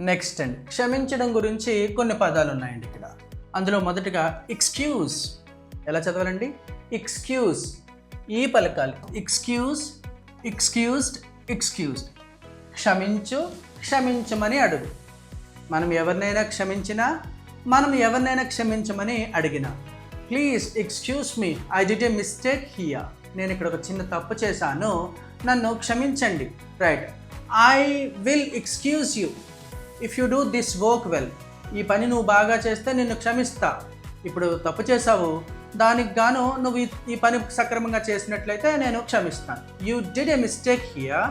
Next అండి, క్షమించడం గురించి కొన్ని పదాలు ఉన్నాయండి ఇక్కడ. అందులో మొదటగా ఎక్స్క్యూజ్. ఎలా చదవాలండి? ఎక్స్క్యూజ్. ఈ పలకాలి. Excuse, excused, excused. క్షమించు, క్షమించమని అడుగు. మనం ఎవరినైనా క్షమించమని అడిగినా, please excuse me, I did a mistake here. నేను ఇక్కడ ఒక చిన్న తప్పు చేశాను, నన్ను క్షమించండి. Right. I will excuse you if you do this work well. ఈ పని నువ్వు బాగా చేస్తే నిన్ను క్షమిస్తా. ఇప్పుడు తప్పు చేసావు, దానికి గాను నువ్వు ఈ పని సక్రమంగా చేసినట్లయితే నేను క్షమిస్తాను. You did a mistake here.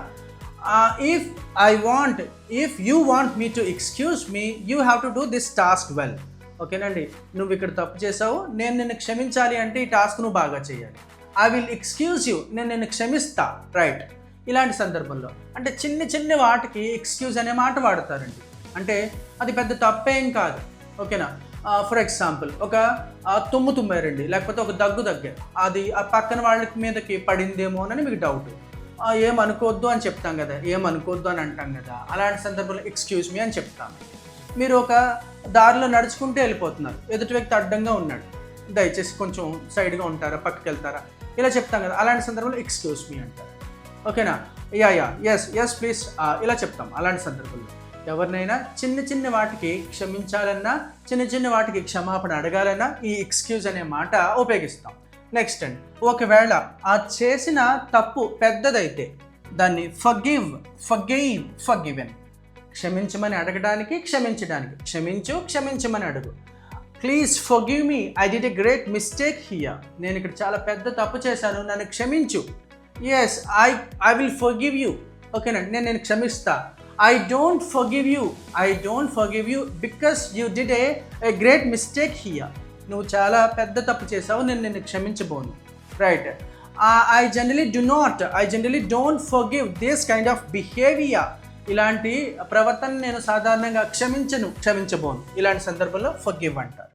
If you want me to excuse me, you have to do this task well. ఓకేనండి, నువ్వు ఇక్కడ తప్పు చేసావు, నేను నిన్ను క్షమించాలి అంటే ఈ టాస్క్ నువ్వు బాగా చేయాలి. ఐ విల్ ఎక్స్క్యూజ్ యూ, నేను నిన్ను క్షమిస్తా. రైట్. ఇలాంటి సందర్భంలో అంటే చిన్న వాటికి ఎక్స్క్యూజ్ అనే మాట వాడతారండి. అంటే అది పెద్ద తప్పేం కాదు. ఓకేనా? ఫర్ ఎగ్జాంపుల్, ఒక తుమ్ము తుమ్మారండి, లేకపోతే ఒక దగ్గారు, అది ఆ పక్కన వాళ్ళకి మీదకి పడిందేమో అని మీకు డౌట్. ఏమనుకోవద్దు అని చెప్తాం కదా, ఏమనుకోవద్దు అని అంటాం కదా. అలాంటి సందర్భంలో ఎక్స్క్యూజ్ మీ అని చెప్తాను. మీరు ఒక దారిలో నడుచుకుంటూ వెళ్ళిపోతున్నారు, ఎదుటి వ్యక్తి అడ్డంగా ఉన్నాడు, దయచేసి కొంచెం సైడ్గా ఉంటారా, పక్కకి వెళ్తారా, ఇలా చెప్తాం కదా. అలాంటి సందర్భంలో ఎక్స్క్యూజ్ మీ అంటారు. ఓకేనా? ఎస్ ప్లీజ్, ఇలా చెప్తాం. అలాంటి సందర్భంలో ఎవరినైనా చిన్న వాటికి క్షమించాలన్నా, చిన్న వాటికి క్షమాపణ అడగాలన్నా ఈ ఎక్స్క్యూజ్ అనే మాట ఉపయోగిస్తాం. నెక్స్ట్ అండి, ఒకవేళ ఆ చేసిన తప్పు పెద్దదైతే దాన్ని ఫర్గివెన్. క్షమించమని అడగడానికి, క్షమించడానికి. క్షమించు, క్షమించమని అడుగు. Please forgive me, I did a great mistake here. నేను ఇక్కడ చాలా పెద్ద తప్పు చేశాను, నన్ను క్షమించు. Yes, I will forgive you. ఓకేనండి, నేను క్షమిస్తా. I don't forgive you because you did a great mistake here. నువ్వు చాలా పెద్ద తప్పు చేసావు, నేను నిన్ను క్షమించబోను. Right. I generally don't forgive this kind of behavior. ఇలాంటి ప్రవర్తన నేను సాధారణంగా క్షమించబోను. ఇలాంటి సందర్భంలో forgive అంటారు.